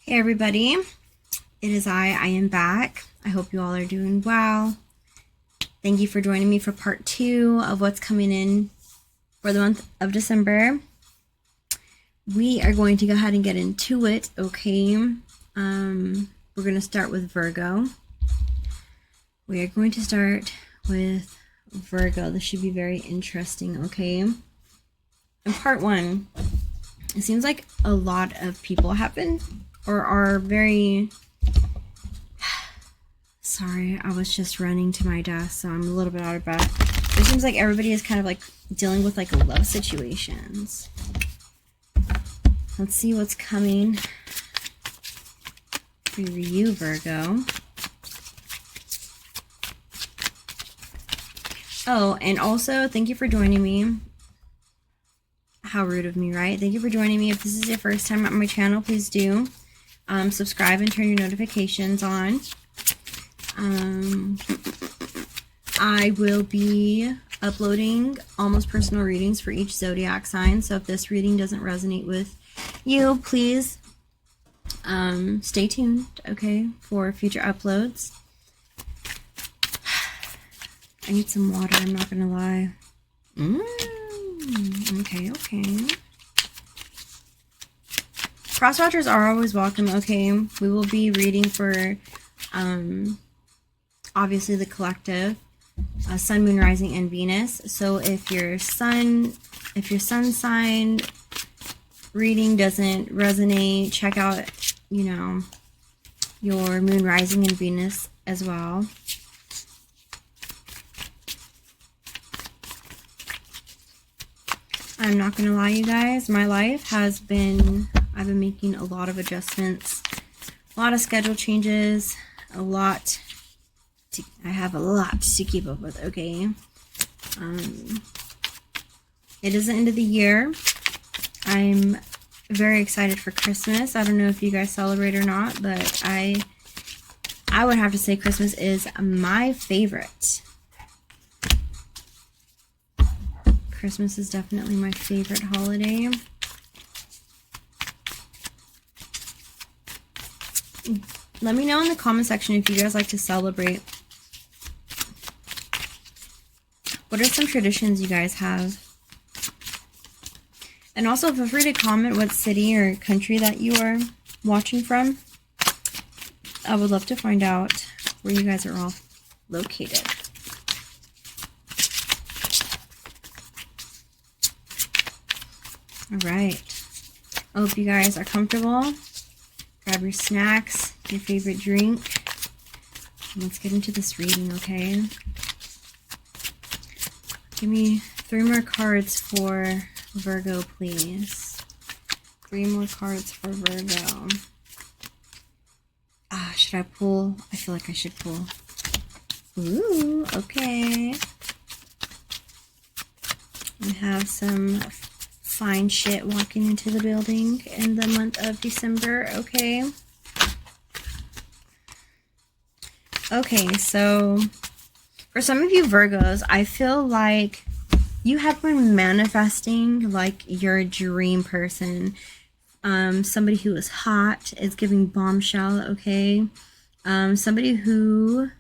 Hey everybody, it is I am back. I hope you all are doing well. Thank you for joining me for part 2 of what's coming in for the month of December. We are going to go ahead and get into it, okay? We're going to start with Virgo. We are going to start with Virgo. This should be very interesting, okay? In part 1, it seems like a lot of people have been or are very... Sorry, I was just running to my desk, so I'm a little bit out of breath. It seems like everybody is kind of like dealing with like love situations. Let's see what's coming for you, Virgo. Oh, and also, thank you for joining me. How rude of me, right? Thank you for joining me. If this is your first time on my channel, please do subscribe and turn your notifications on. I will be uploading almost personal readings for each zodiac sign. So if this reading doesn't resonate with you, please stay tuned, okay, for future uploads. I need some water, I'm not gonna lie. Okay. Cross watchers are always welcome, okay? We will be reading for obviously the collective, Sun, Moon, Rising, and Venus. So if your sun sign reading doesn't resonate, check out, you know, your Moon, Rising, and Venus as well. I'm not gonna lie, you guys, my life has been, I've been making a lot of adjustments, a lot of schedule changes, I have a lot to keep up with, okay? It is the end of the year. I'm very excited for Christmas. I don't know if you guys celebrate or not, but I would have to say Christmas is my favorite. Christmas is definitely my favorite holiday. Let me know in the comment section if you guys like to celebrate. What are some traditions you guys have? And also feel free to comment what city or country that you are watching from. I would love to find out where you guys are all located. Alright. I hope you guys are comfortable. Grab your snacks, your favorite drink. Let's get into this reading, okay? Give me 3 more cards for Virgo, please. 3 more cards for Virgo. Should I pull? I feel like I should pull. Ooh, okay. We have some fine shit walking into the building in the month of December, okay? Okay, so for some of you Virgos, I feel like you have been manifesting like your dream person. Somebody who is hot, is giving bombshell, okay? Somebody who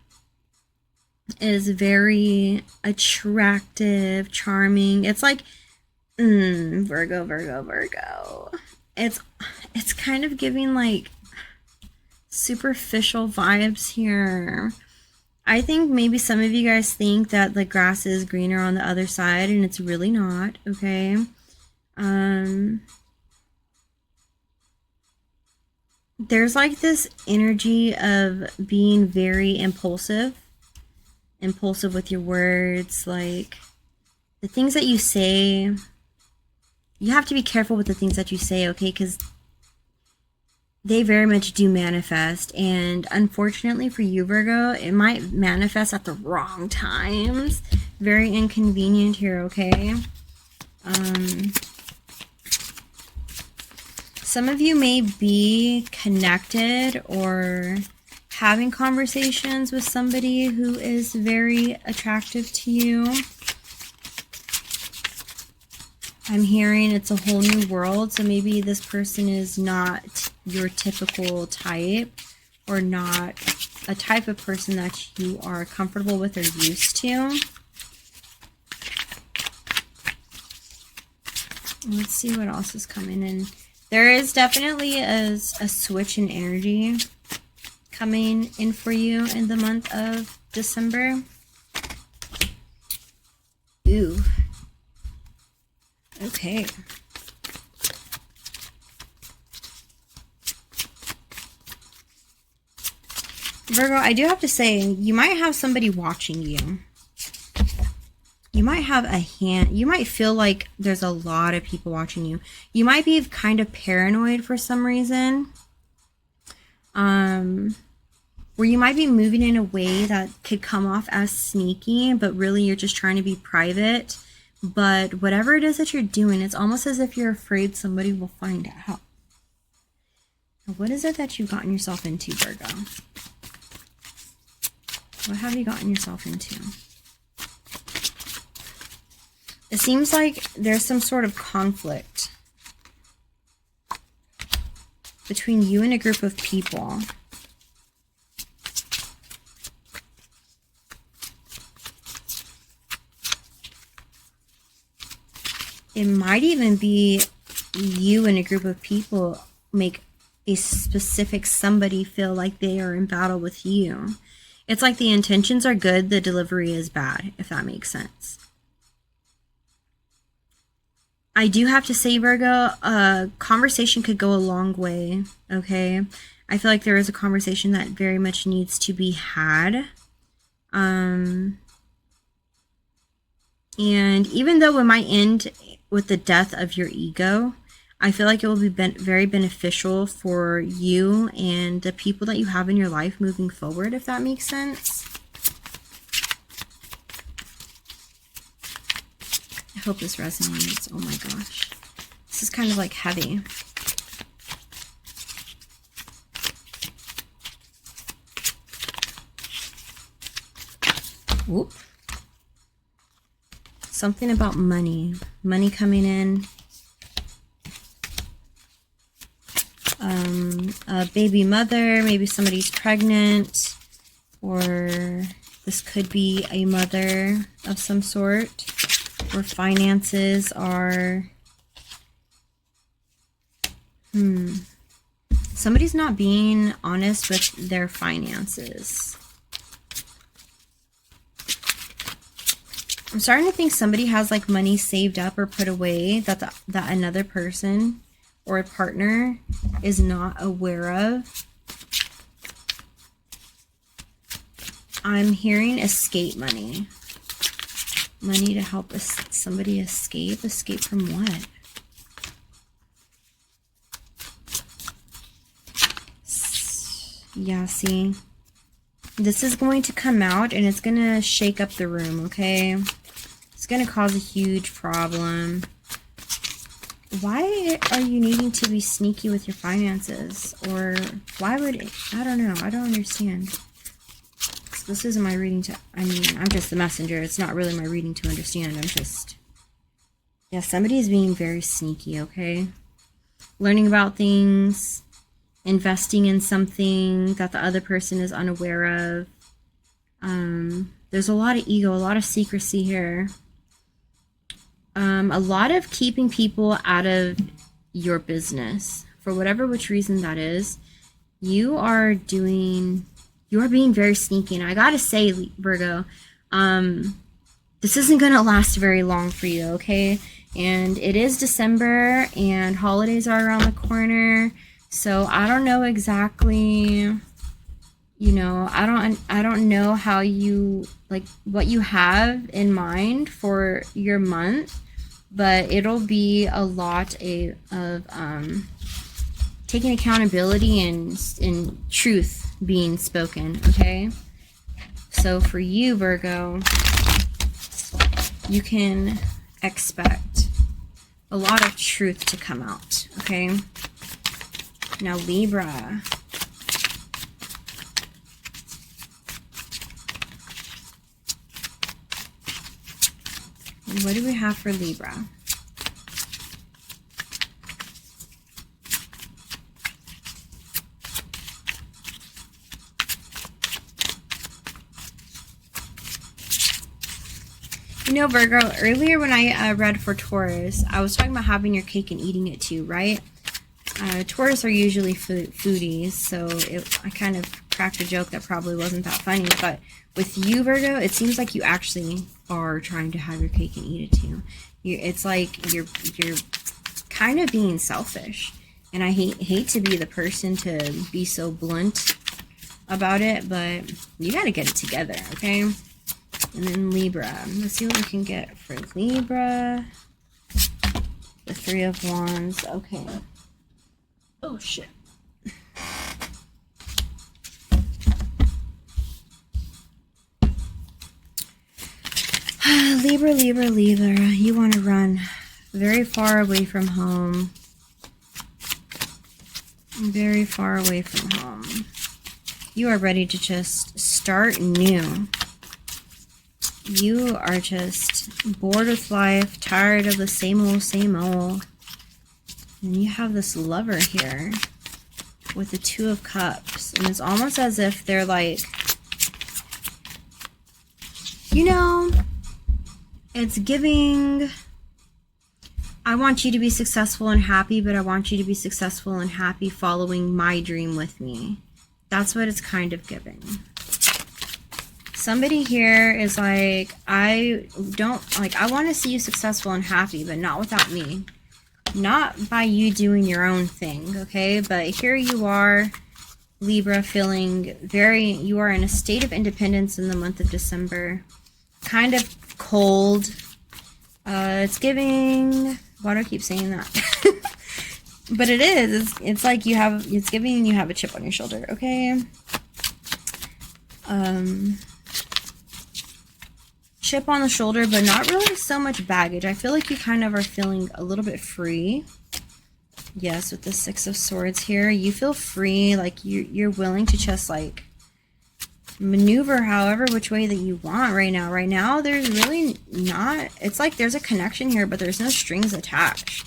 is very attractive, charming. It's like Virgo. It's kind of giving like superficial vibes here. I think maybe some of you guys think that the grass is greener on the other side, and it's really not, okay? There's like this energy of being very impulsive with your words, like the things that you say. You have to be careful with the things that you say, okay? Because they very much do manifest. And unfortunately for you, Virgo, it might manifest at the wrong times. Very inconvenient here, okay? Some of you may be connected or having conversations with somebody who is very attractive to you. I'm hearing it's a whole new world, so maybe this person is not your typical type, or not a type of person that you are comfortable with or used to. Let's see what else is coming in. There is definitely a switch in energy coming in for you in the month of December. Ooh. Okay. Virgo, I do have to say, you might have somebody watching you. You might have a hand. You might feel like there's a lot of people watching you. You might be kind of paranoid for some reason. Where you might be moving in a way that could come off as sneaky, but really you're just trying to be private. But whatever it is that you're doing, it's almost as if you're afraid somebody will find out. What is it that you've gotten yourself into, Virgo? What have you gotten yourself into? It seems like there's some sort of conflict between you and a group of people. It might even be you and a group of people make a specific somebody feel like they are in battle with you. It's like the intentions are good, the delivery is bad, if that makes sense. I do have to say, Virgo, a conversation could go a long way, okay? I feel like there is a conversation that very much needs to be had. And even though it might end with the death of your ego, I feel like it will be very beneficial for you and the people that you have in your life moving forward, if that makes sense. I hope this resonates. Oh my gosh. This is kind of like heavy. Whoop. Something about money. Money coming in. A baby mother. Maybe somebody's pregnant. Or this could be a mother of some sort. Where finances are... Somebody's not being honest with their finances. I'm starting to think somebody has like money saved up or put away that that another person or a partner is not aware of. I'm hearing escape money. Money to help somebody escape. Escape from what? Yeah, see? This is going to come out and it's going to shake up the room, okay? It's going to cause a huge problem. Why are you needing to be sneaky with your finances? Or why would... I don't know. I don't understand. This isn't my reading to... I mean, I'm just the messenger. It's not really my reading to understand. I'm just... Yeah, somebody is being very sneaky, okay? Learning about things... Investing in something that the other person is unaware of. There's a lot of ego, a lot of secrecy here. A lot of keeping people out of your business. For whatever which reason that is. You are being very sneaky. And I gotta say, Virgo, this isn't gonna last very long for you, okay? And it is December and holidays are around the corner. So I don't know exactly, you know, I don't know how you, like, what you have in mind for your month, but it'll be a lot of taking accountability and truth being spoken, okay? So for you, Virgo, you can expect a lot of truth to come out, okay? Now, Libra. What do we have for Libra? You know, Virgo, earlier when I read for Taurus, I was talking about having your cake and eating it too, right? Taurus are usually foodies, so I kind of cracked a joke that probably wasn't that funny, but with you, Virgo, it seems like you actually are trying to have your cake and eat it too. It's like you're kind of being selfish, and I hate to be the person to be so blunt about it, but you got to get it together, okay? And then Libra. Let's see what we can get for Libra. The Three of Wands. Okay. Oh, shit. Libra, Libra, Libra. You want to run very far away from home. Very far away from home. You are ready to just start new. You are just bored with life, tired of the same old, same old. And you have this lover here with the Two of Cups. And it's almost as if they're like, you know, it's giving, I want you to be successful and happy, but I want you to be successful and happy following my dream with me. That's what it's kind of giving. Somebody here is like, I want to see you successful and happy, but not without me. Not by you doing your own thing, okay? But here you are, Libra, feeling you are in a state of independence in the month of December. Kind of cold. It's giving, why do I keep saying that? But it is. It's like it's giving you have a chip on your shoulder, okay? Chip on the shoulder, but not really so much baggage. I feel like you kind of are feeling a little bit free. Yes, with the Six of Swords here, you feel free, like you're willing to just like maneuver however which way that you want right now. Right now, there's really not, it's like there's a connection here, but there's no strings attached.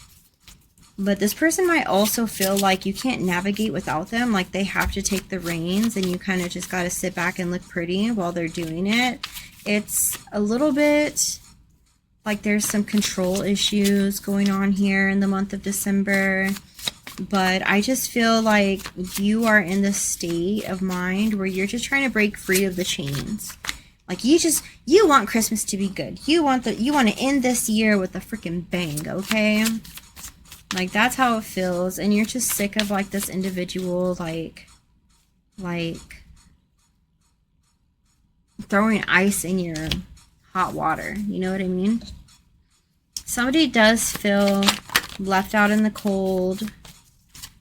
But this person might also feel like you can't navigate without them, like they have to take the reins and you kind of just got to sit back and look pretty while they're doing it. It's a little bit like there's some control issues going on here in the month of December. But I just feel like you are in this state of mind where you're just trying to break free of the chains. Like you want Christmas to be good. You want to end this year with a freaking bang, okay? Like that's how it feels. And you're just sick of like this individual like throwing ice in your hot water. You know what I mean? Somebody does feel left out in the cold.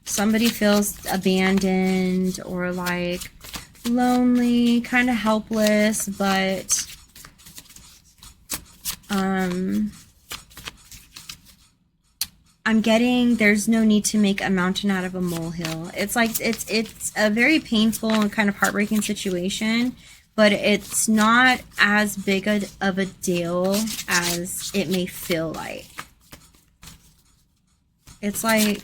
Somebody feels abandoned or like lonely, kind of helpless, but I'm getting there's no need to make a mountain out of a molehill. It's like it's a very painful and kind of heartbreaking situation, but it's not as big of a deal as it may feel like. It's like,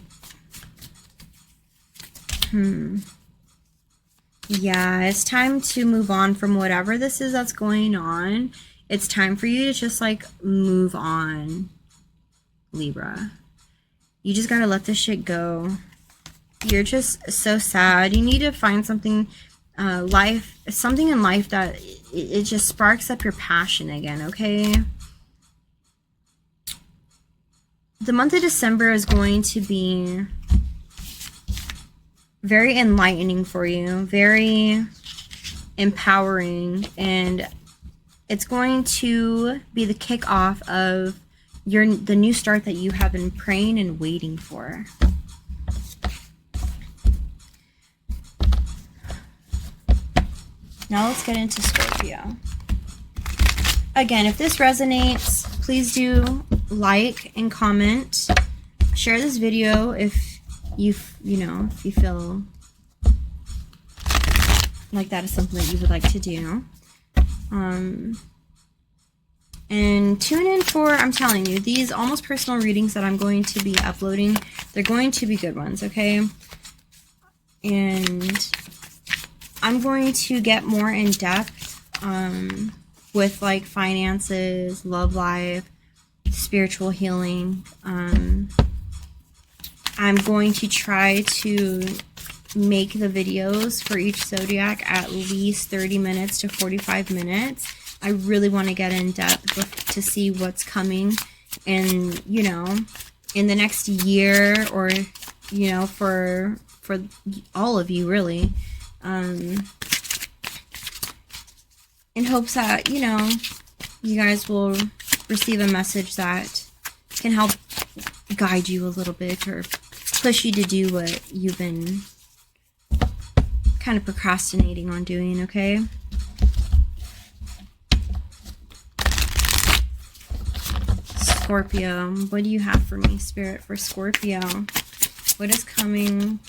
yeah, it's time to move on from whatever this is that's going on. It's time for you to just like move on, Libra. You just gotta let this shit go. You're just so sad. You need to find something, something in life that it just sparks up your passion again, okay? The month of December is going to be very enlightening for you, very empowering, and it's going to be the kickoff of the new start that you have been praying and waiting for. Now let's get into Scorpio. Again, if this resonates, please do like and comment. Share this video if you feel like that is something that you would like to do. And tune in for, I'm telling you, these almost personal readings that I'm going to be uploading, they're going to be good ones, okay? And I'm going to get more in depth with like finances, love life, spiritual healing. I'm going to try to make the videos for each zodiac at least 30 minutes to 45 minutes. I really want to get in depth to see what's coming and, you know, in the next year, or, you know, for all of you really, in hopes that, you know, you guys will receive a message that can help guide you a little bit or push you to do what you've been kind of procrastinating on doing, okay? Scorpio, what do you have for me, Spirit, for Scorpio? What is coming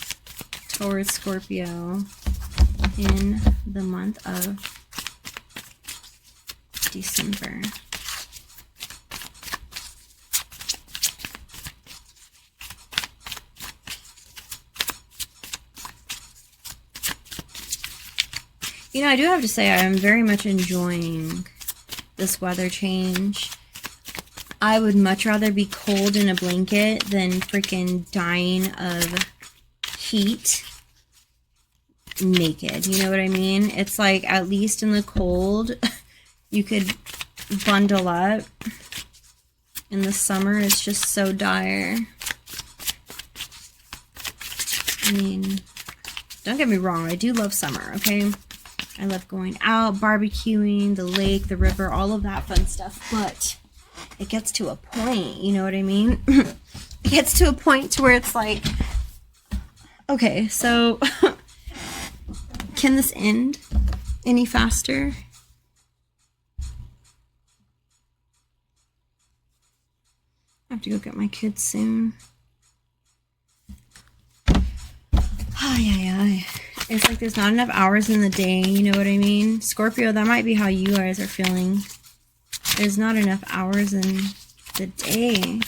towards Scorpio in the month of December? You know, I do have to say I am very much enjoying this weather change. I would much rather be cold in a blanket than freaking dying of heat naked. You know what I mean? It's like, at least in the cold, you could bundle up. In the summer, it's just so dire. I mean, don't get me wrong, I do love summer, okay? I love going out, barbecuing, the lake, the river, all of that fun stuff, but it gets to a point, you know what I mean? It gets to a point to where it's like, okay, so can this end any faster? I have to go get my kids soon. Ay, ay, ay. It's like there's not enough hours in the day, you know what I mean? Scorpio, that might be how you guys are feeling. There's not enough hours in the day.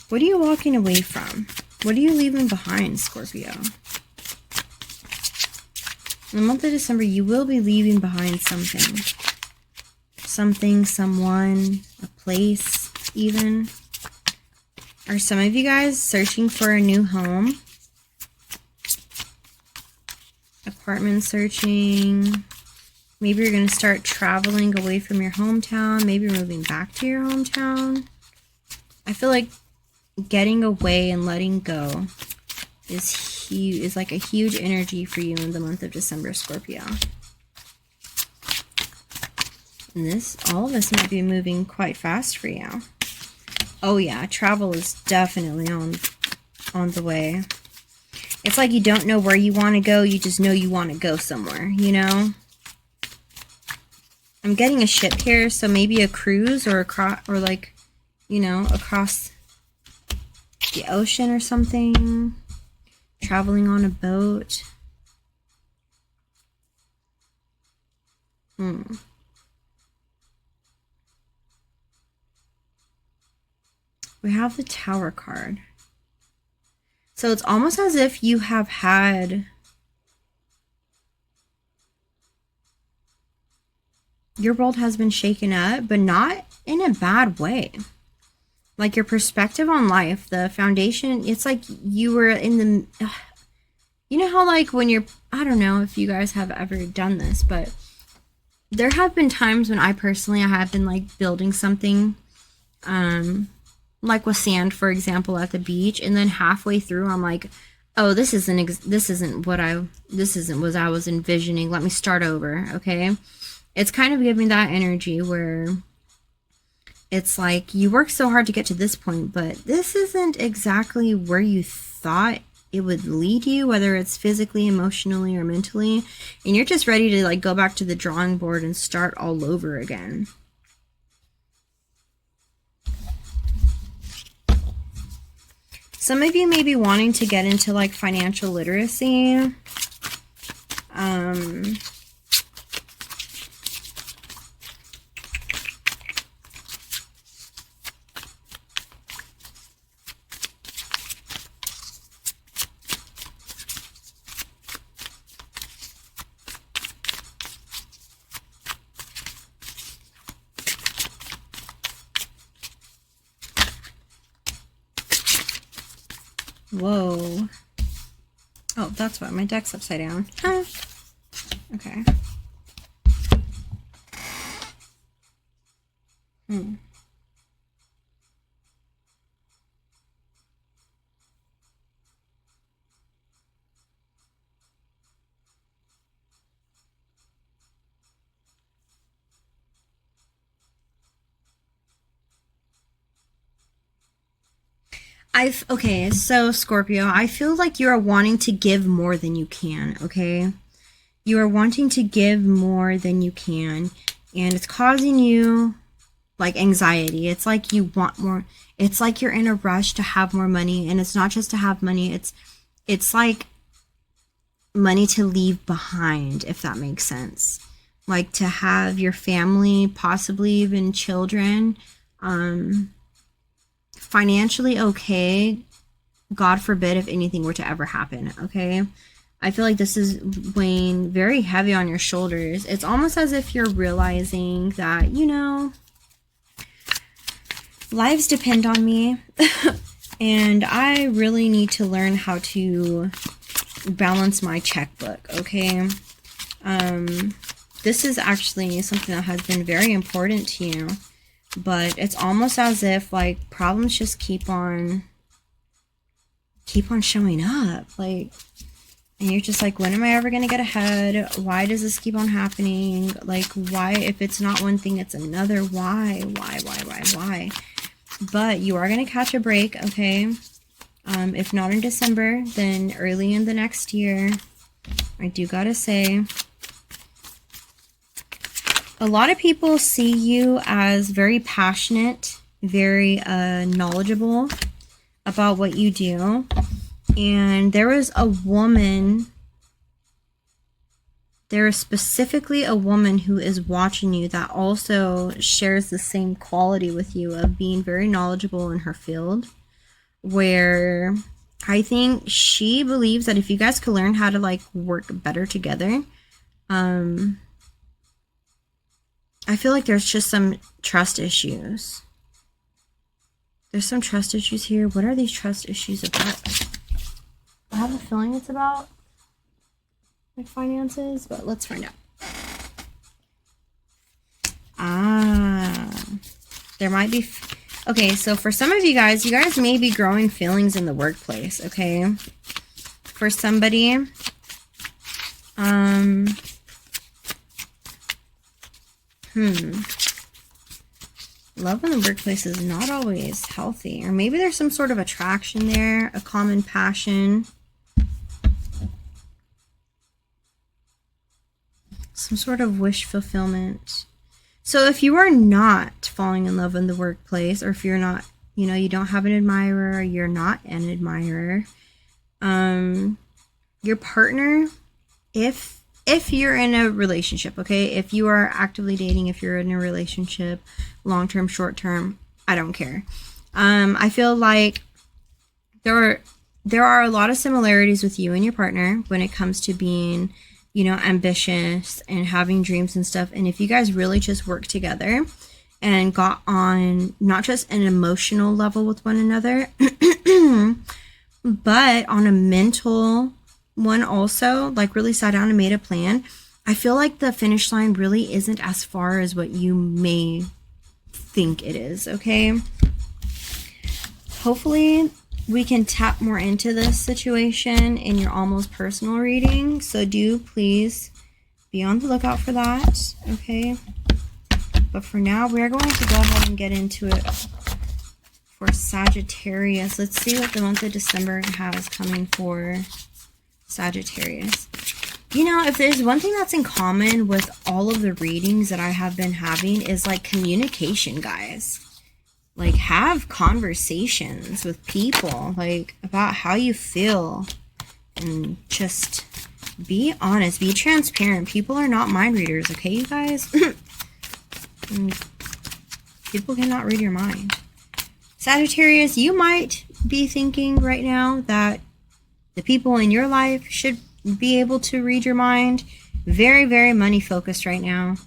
What are you walking away from? What are you leaving behind, Scorpio? In the month of December, you will be leaving behind something. Something, someone, a place, even. Are some of you guys searching for a new home? Apartment searching. Maybe you're going to start traveling away from your hometown. Maybe moving back to your hometown. I feel like getting away and letting go is huge, is like a huge energy for you in the month of December, Scorpio. And all of this might be moving quite fast for you. Oh yeah, travel is definitely on the way. It's like you don't know where you want to go, you just know you want to go somewhere, you know? I'm getting a ship here, so maybe a cruise or like, you know, across the ocean or something. Traveling on a boat. We have the Tower card. So it's almost as if you have had your world has been shaken up, but not in a bad way. Like your perspective on life, the foundation, it's like you were in the, you know how like when you're, I don't know if you guys have ever done this, but there have been times when I have been like building something, like with sand, for example, at the beach, and then halfway through I'm like, oh, this isn't what I was envisioning. Let me start over, okay? It's kind of giving that energy where it's like you worked so hard to get to this point, but this isn't exactly where you thought it would lead you, whether it's physically, emotionally, or mentally, and you're just ready to like go back to the drawing board and start all over again. Some of you may be wanting to get into like financial literacy. Whoa. Oh, that's why my deck's upside down. Huh. Okay. Okay, so Scorpio, I feel like you are wanting to give more than you can, okay? You are wanting to give more than you can, and it's causing you like anxiety. It's like you want more. It's like you're in a rush to have more money, and it's not just to have money. It's like money to leave behind, if that makes sense. Like to have your family, possibly even children, financially okay. God forbid if anything were to ever happen, okay? I feel like this is weighing very heavy on your shoulders. It's almost as if you're realizing that, you know, lives depend on me. And I really need to learn how to balance my checkbook, okay? This is actually something that has been very important to you. But it's almost as if, like, problems just keep on showing up. Like, and you're just like, when am I ever going to get ahead? Why does this keep on happening? Like, why, if it's not one thing, it's another. Why? But you are going to catch a break, okay? If not in December, then early in the next year. I do gotta say, a lot of people see you as very passionate, very knowledgeable about what you do. And there is specifically a woman who is watching you that also shares the same quality with you of being very knowledgeable in her field, where I think she believes that if you guys could learn how to like work better together, I feel like there's just some trust issues. There's some trust issues here. What are these trust issues about? I have a feeling it's about like finances, but let's find out. There might be... Okay, so for some of you guys may be growing feelings in the workplace, okay? For somebody, love in the workplace is not always healthy. Or maybe there's some sort of attraction there, a common passion. Some sort of wish fulfillment. So if you are not falling in love in the workplace, or if you're not, you know, you don't have an admirer, or you're not an admirer, your partner, if you're in a relationship, okay, if you are actively dating, if you're in a relationship, long-term, short-term, I don't care. I feel like there are a lot of similarities with you and your partner when it comes to being, you know, ambitious and having dreams and stuff. And if you guys really just work together and got on not just an emotional level with one another, but on a mental one also, like really sat down and made a plan, I feel like the finish line really isn't as far as what you may think it is, okay? Hopefully we can tap more into this situation in your almost personal reading, so do please be on the lookout for that, okay? But for now, we're going to go ahead and get into it for Sagittarius. Let's see what the month of December has coming for Sagittarius. You know, if there's one thing that's in common with all of the readings that I have been having is like communication, guys. Like, have conversations with people, like, about how you feel. And just be honest, be transparent. People are not mind readers, okay, you guys? People cannot read your mind. Sagittarius, you might be thinking right now that the people in your life should be able to read your mind. Very, very money focused right now.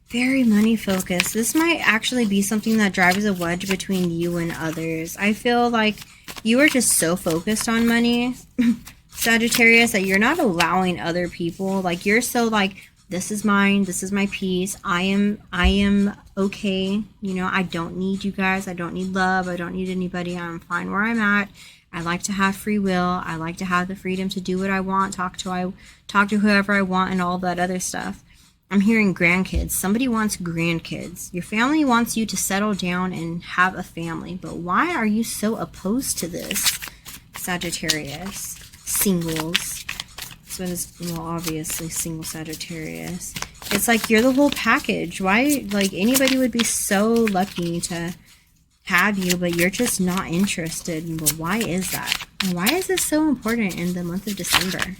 Very money focused. This might actually be something that drives a wedge between you and others. I feel like you are just so focused on money, Sagittarius, that you're not allowing other people. Like, you're so like, this is mine, this is my piece. I am okay. You know, I don't need you guys. I don't need love. I don't need anybody. I'm fine where I'm at. I like to have free will. I like to have the freedom to do what I want, talk to whoever I want, and all that other stuff. I'm hearing grandkids. Somebody wants grandkids. Your family wants you to settle down and have a family. But why are you so opposed to this, Sagittarius? Singles. So it's, well, obviously single Sagittarius. It's like you're the whole package. Why, like, anybody would be so lucky to have you, but you're just not interested. But why is that? And why is this so important in the month of December?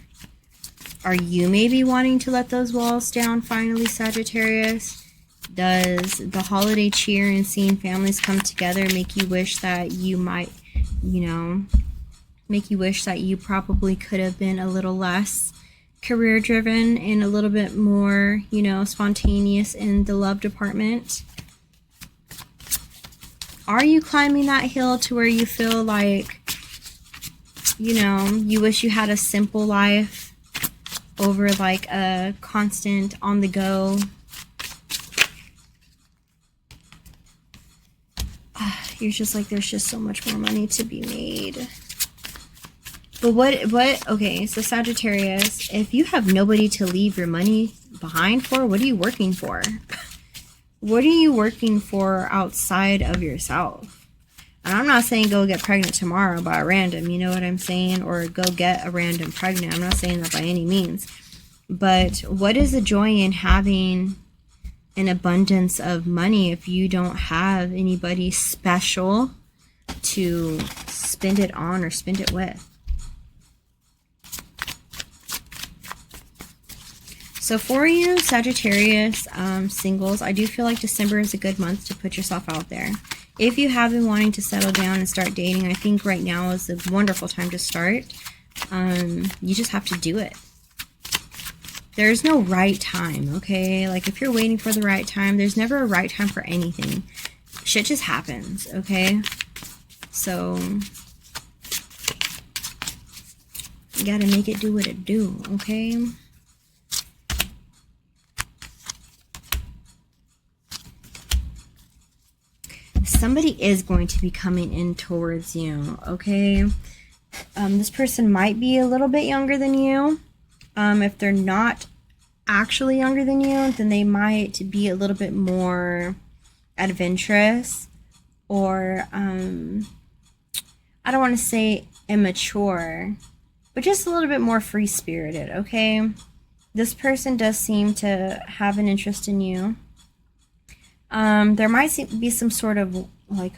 Are you maybe wanting to let those walls down finally, Sagittarius? Does the holiday cheer and seeing families come together make you wish that you might, you know, make you wish that you probably could have been a little less career driven and a little bit more, you know, spontaneous in the love department? Are you climbing that hill to where you feel like, you know, you wish you had a simple life over like a constant on the go? You're just like, there's just so much more money to be made. But what, okay, so Sagittarius, if you have nobody to leave your money behind for, what are you working for? What are you working for outside of yourself? And I'm not saying go get pregnant tomorrow by a random, you know what I'm saying? Or go get a random pregnant. I'm not saying that by any means. But what is the joy in having an abundance of money if you don't have anybody special to spend it on or spend it with? So for you, Sagittarius, singles, I do feel like December is a good month to put yourself out there. If you have been wanting to settle down and start dating, I think right now is a wonderful time to start. You just have to do it. There's no right time, okay? Like, if you're waiting for the right time, there's never a right time for anything. Shit just happens, okay? So, you gotta make it do what it do, okay? Somebody is going to be coming in towards you, okay? This person might be a little bit younger than you. If they're not actually younger than you, then they might be a little bit more adventurous, or I don't want to say immature, but just a little bit more free-spirited, okay? This person does seem to have an interest in you. There might be some sort of like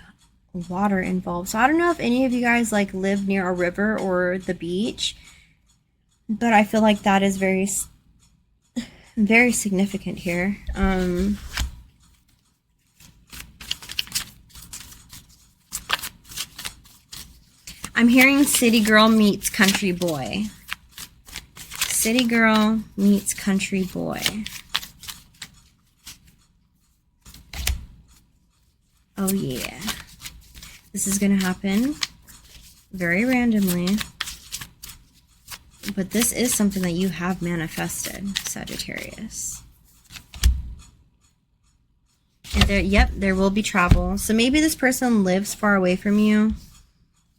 water involved. So I don't know if any of you guys like live near a river or the beach, but I feel like that is very, very significant here. I'm hearing city girl meets country boy. City girl meets country boy. Oh yeah. This is going to happen very randomly. But this is something that you have manifested, Sagittarius. And there will be travel. So maybe this person lives far away from you.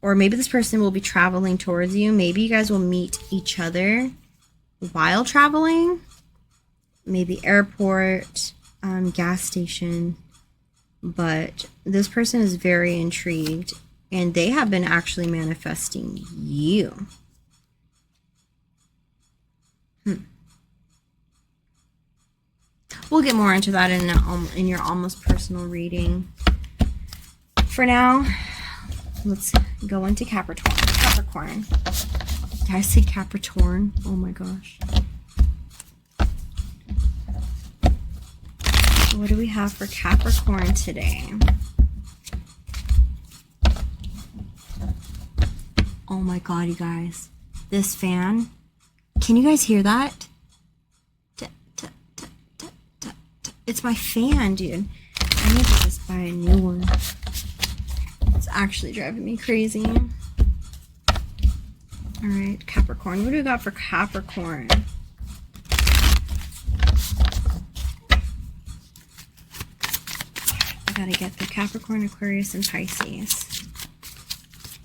Or maybe this person will be traveling towards you. Maybe you guys will meet each other while traveling. Maybe airport, gas station. But this person is very intrigued. And they have been actually manifesting you. We'll get more into that in your almost personal reading. For now, let's go into Capricorn. Did I say Capricorn? Oh my gosh. What do we have for Capricorn today? Oh my god, you guys. This fan. Can you guys hear that? It's my fan, dude. I need to just buy a new one. It's actually driving me crazy. Alright, Capricorn. What do we got for Capricorn? I gotta get the Capricorn, Aquarius, and Pisces.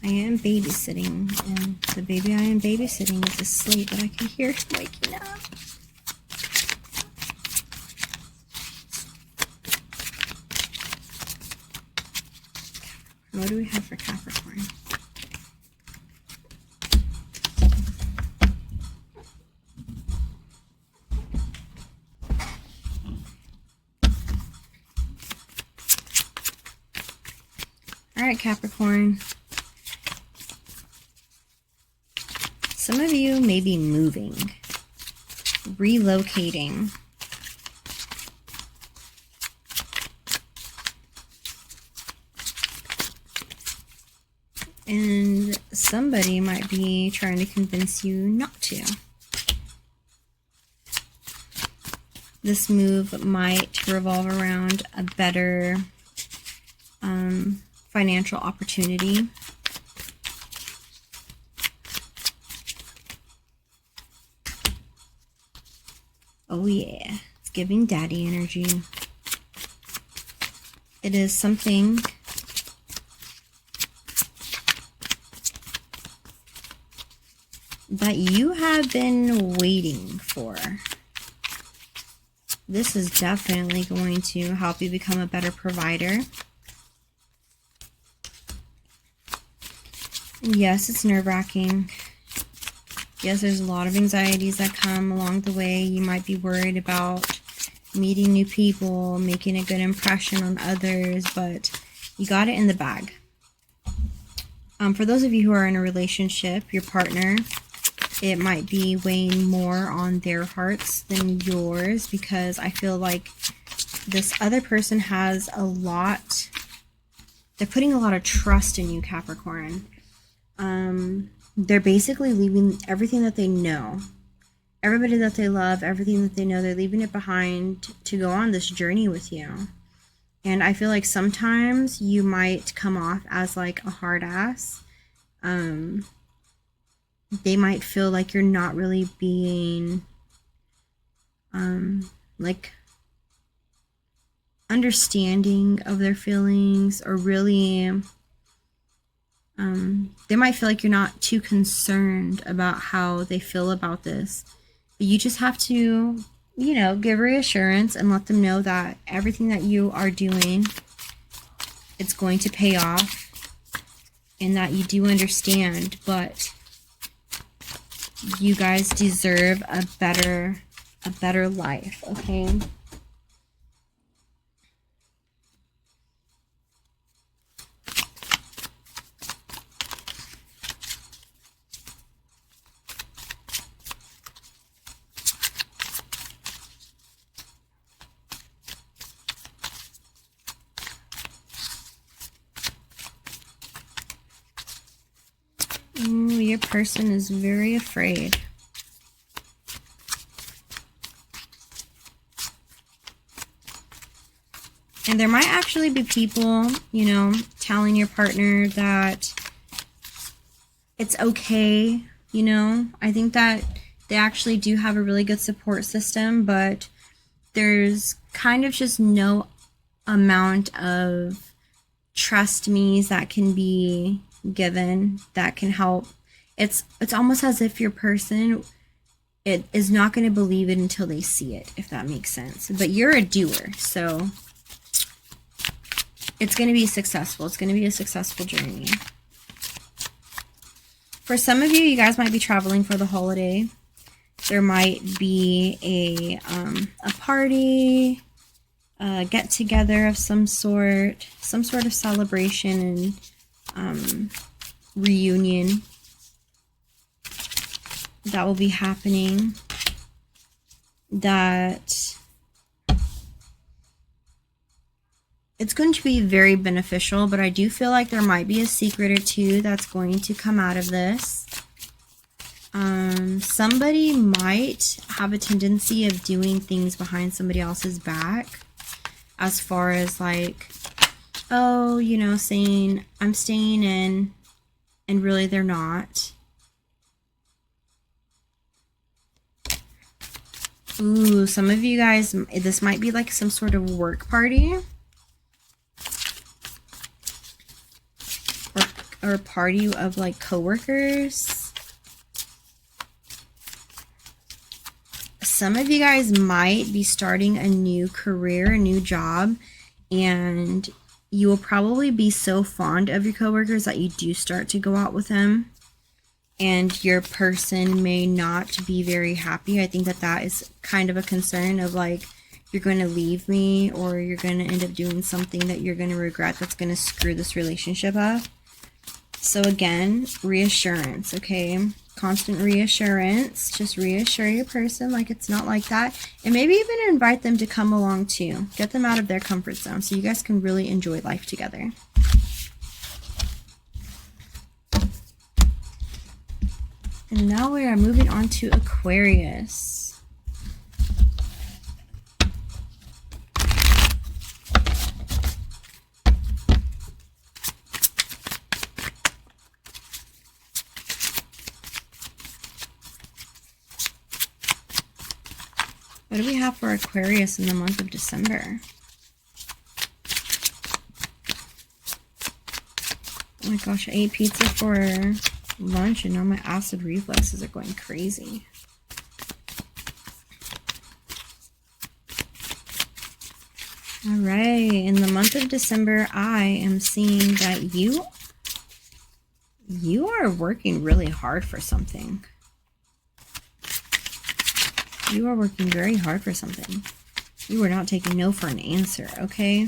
I am babysitting, and the baby I am babysitting is asleep, but I can hear him waking up. What do we have for Capricorn? All right, Capricorn. Some of you may be moving, relocating. And somebody might be trying to convince you not to. This move might revolve around a better financial opportunity. Oh yeah, it's giving daddy energy. It is something that you have been waiting for. This is definitely going to help you become a better provider. And yes, it's nerve-wracking. Yes, there's a lot of anxieties that come along the way. You might be worried about meeting new people, making a good impression on others, but you got it in the bag. For those of you who are in a relationship, your partner, it might be weighing more on their hearts than yours, because I feel like this other person has a lot, they're putting a lot of trust in you, Capricorn. They're basically leaving everything that they know, everybody that they love, everything that they know, they're leaving it behind to go on this journey with you. And I feel like sometimes you might come off as like a hard ass. They might feel like you're not really being like understanding of their feelings, or really they might feel like you're not too concerned about how they feel about this. But you just have to, you know, give reassurance and let them know that everything that you are doing, it's going to pay off, and that you do understand, but you guys deserve a better life, okay? Ooh, your person is very afraid. And there might actually be people, you know, telling your partner that it's okay, you know. I think that they actually do have a really good support system, but there's kind of just no amount of trust me's that can be given that can help. It's almost as if your person is not going to believe it until they see it, if that makes sense. But you're a doer, so it's going to be successful. It's going to be a successful journey. For some of you, you guys might be traveling for the holiday. There might be a party, a get-together of some sort of celebration and reunion that will be happening, that it's going to be very beneficial. But I do feel like there might be a secret or two that's going to come out of this. Somebody might have a tendency of doing things behind somebody else's back. as far as like, oh, you know, saying I'm staying in and really they're not. Ooh, some of you guys, this might be like some sort of work party. Or a party of like coworkers. Some of you guys might be starting a new career, a new job, and you will probably be so fond of your coworkers that you do start to go out with them, and your person may not be very happy. I think that that is kind of a concern of like, you're going to leave me, or you're going to end up doing something that you're going to regret that's going to screw this relationship up. So again, reassurance, okay? Constant reassurance. Just reassure your person like it's not like that. And maybe even invite them to come along too. Get them out of their comfort zone so you guys can really enjoy life together. And now we are moving on to Aquarius. What do we have for Aquarius in the month of December? Oh my gosh, I ate pizza for lunch and now my acid reflexes are going crazy. All right, in the month of December, I am seeing that you are working really hard for something. You are working very hard for something. You are not taking no for an answer, okay?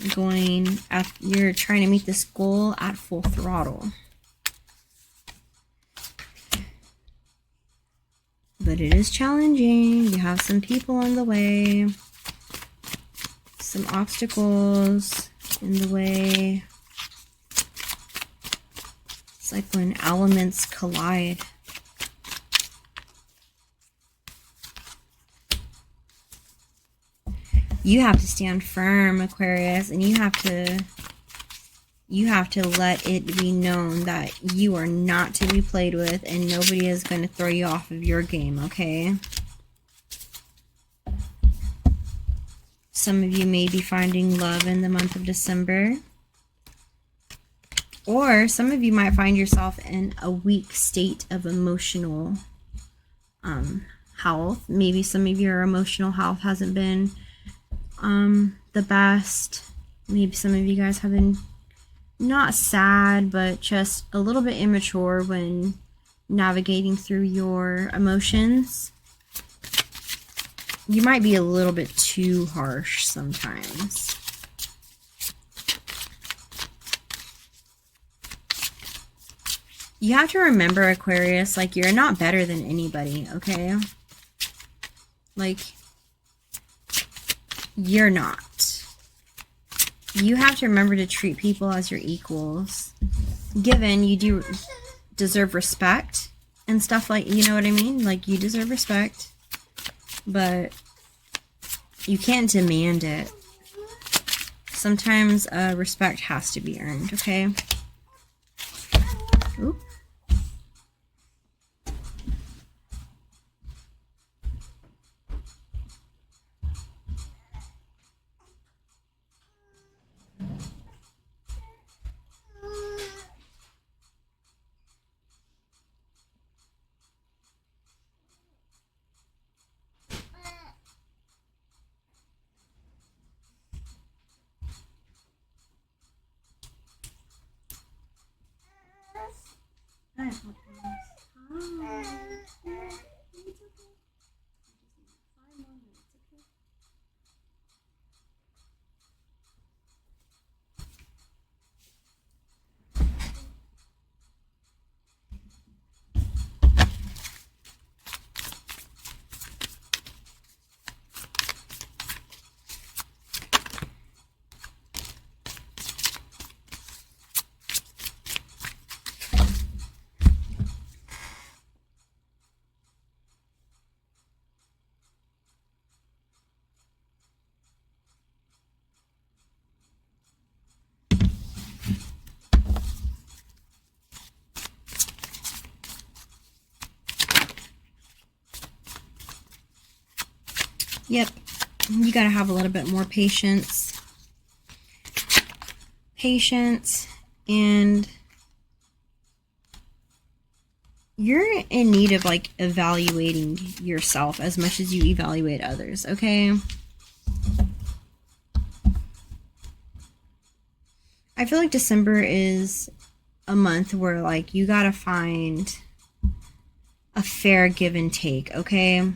You're trying to meet this goal at full throttle. But it is challenging. You have some people on the way. Some obstacles in the way. It's like when elements collide. You have to stand firm, Aquarius, and you have to let it be known that you are not to be played with and nobody is going to throw you off of your game, okay? Some of you may be finding love in the month of December. Or some of you might find yourself in a weak state of emotional health. Maybe some of your emotional health hasn't been the best. Maybe some of you guys have been not sad, but just a little bit immature when navigating through your emotions. You might be a little bit too harsh sometimes. You have to remember, Aquarius, like, you're not better than anybody, okay? Like, you're not. You have to remember to treat people as your equals. Given you do deserve respect and stuff, like, you know what I mean? Like, you deserve respect, but you can't demand it. Sometimes respect has to be earned, okay? Oop. Yep. You got to have a little bit more patience. And you're in need of like evaluating yourself as much as you evaluate others, okay? I feel like December is a month where like you gotta find a fair give and take, okay?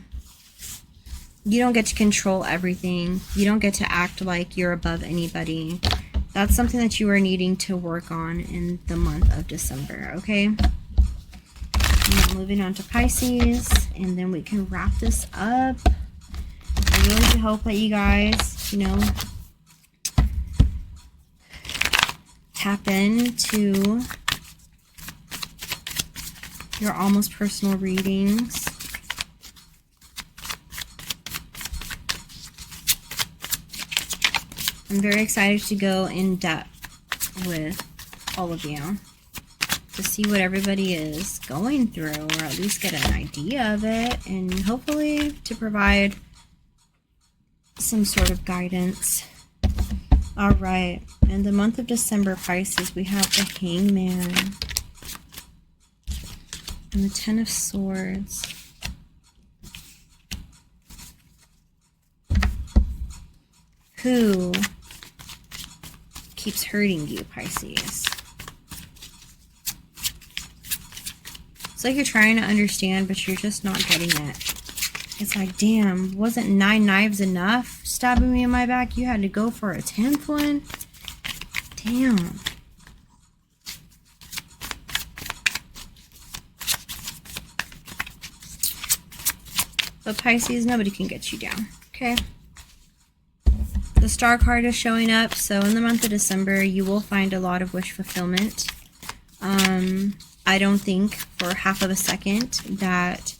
You don't get to control everything. You don't get to act like you're above anybody. That's something that you are needing to work on in the month of December, okay? Now moving on to Pisces, and then we can wrap this up. I really do hope that you guys, you know, tap into your almost personal readings. I'm very excited to go in depth with all of you to see what everybody is going through, or at least get an idea of it, and hopefully to provide some sort of guidance. All right, in the month of December, Pisces, we have the Hangman and the Ten of Swords. Who keeps hurting you, Pisces? It's like you're trying to understand, but you're just not getting it. It's like, damn, wasn't 9 knives enough stabbing me in my back? You had to go for a 10th one? Damn. But Pisces, nobody can get you down, okay? The Star card is showing up, so in the month of December, you will find a lot of wish fulfillment. I don't think for half of a second that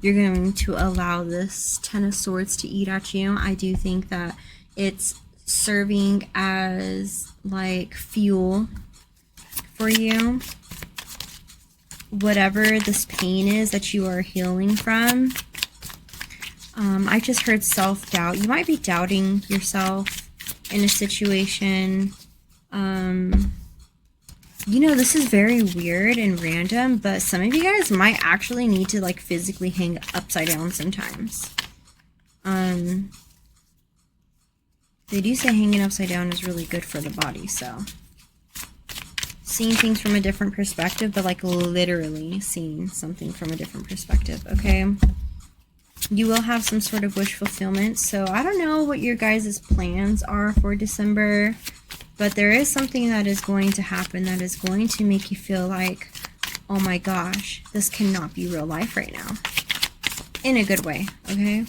you're going to allow this Ten of Swords to eat at you. I do think that it's serving as like fuel for you. Whatever this pain is that you are healing from. I just heard self-doubt. You might be doubting yourself in a situation. You know, this is very weird and random, but some of you guys might actually need to like physically hang upside down sometimes. They do say hanging upside down is really good for the body, so seeing things from a different perspective, but like literally seeing something from a different perspective, okay? You will have some sort of wish fulfillment. So I don't know what your guys' plans are for December, but there is something that is going to happen that is going to make you feel like, oh my gosh, this cannot be real life right now. In a good way, okay?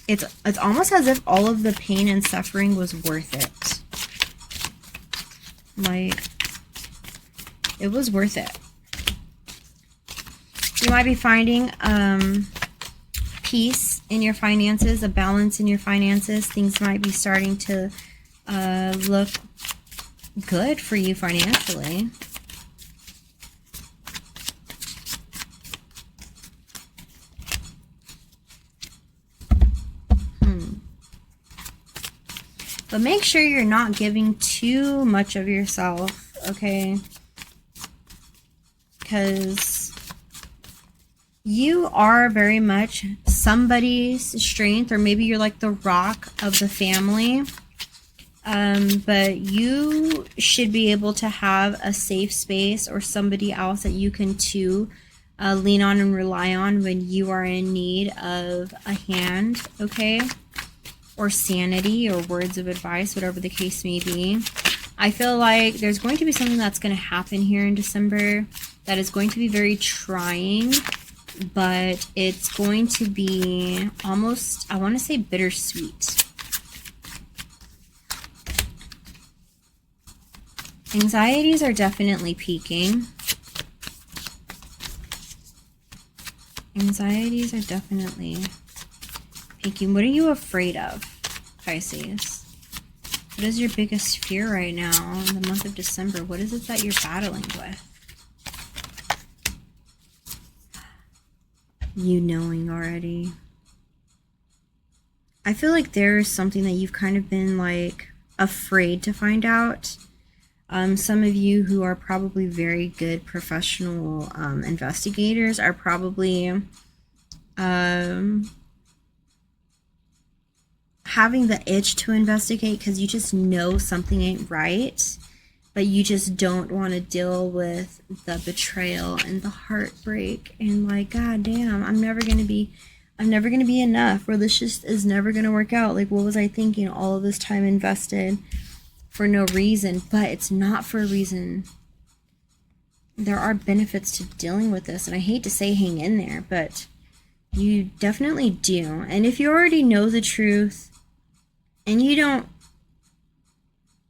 It's almost as if all of the pain and suffering was worth it. Like, it was worth it. You might be finding peace in your finances, a balance in your finances. Things might be starting to look good for you financially. But make sure you're not giving too much of yourself, okay? Because you are very much somebody's strength, or maybe you're like the rock of the family. But you should be able to have a safe space or somebody else that you can lean on and rely on when you are in need of a hand, okay? Or sanity or words of advice, whatever the case may be. I feel like there's going to be something that's going to happen here in December that is going to be very trying, but it's going to be almost, I want to say, bittersweet. Anxieties are definitely peaking. Anxieties are definitely peaking. What are you afraid of, Pisces? What is your biggest fear right now in the month of December? What is it that you're battling with? you knowing already. I feel like there's something that you've kind of been like afraid to find out. Some of you who are probably very good professional investigators are probably having the itch to investigate because you just know something ain't right, but you just don't want to deal with the betrayal and the heartbreak and like, God damn, I'm never gonna be enough, or this just is never gonna work out. Like, what was I thinking? All of this time invested for no reason. But it's not for a reason. There are benefits to dealing with this, and I hate to say hang in there, but you definitely do. And if you already know the truth and you don't,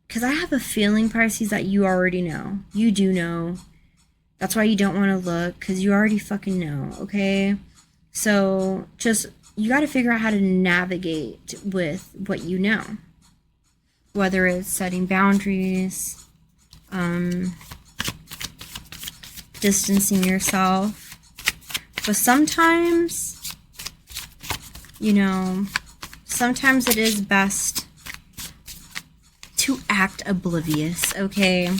because I have a feeling, Pisces, that you already know. You do know. That's why you don't want to look, because you already fucking know, okay? So just, you got to figure out how to navigate with what you know. Whether it's setting boundaries, distancing yourself. But sometimes, sometimes it is best to act oblivious, okay?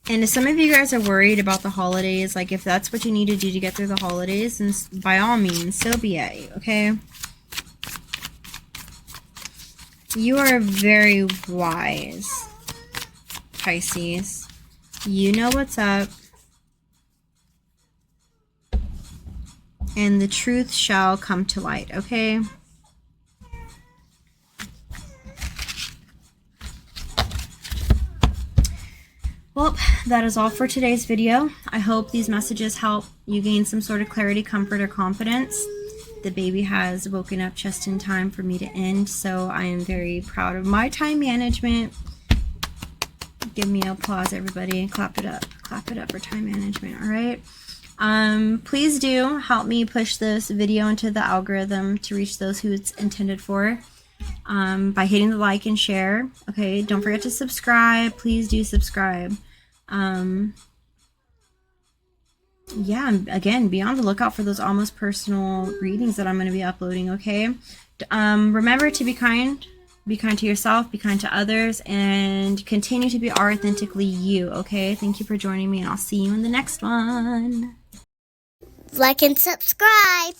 And if some of you guys are worried about the holidays, like if that's what you need to do to get through the holidays, then by all means, so be it, okay? You are very wise, Pisces. You know what's up. And the truth shall come to light, okay? Well, that is all for today's video. I hope these messages help you gain some sort of clarity, comfort, or confidence. The baby has woken up just in time for me to end, so I am very proud of my time management. Give me applause, everybody. Clap it up. Clap it up for time management, all right? Please do help me push this video into the algorithm to reach those who it's intended for. By hitting the like and share. Okay, don't forget to subscribe. Please do subscribe. Yeah, again, be on the lookout for those almost personal readings that I'm going to be uploading, okay? Remember to be kind to yourself, be kind to others, and continue to be authentically you, okay? Thank you for joining me, and I'll see you in the next one. Like and subscribe.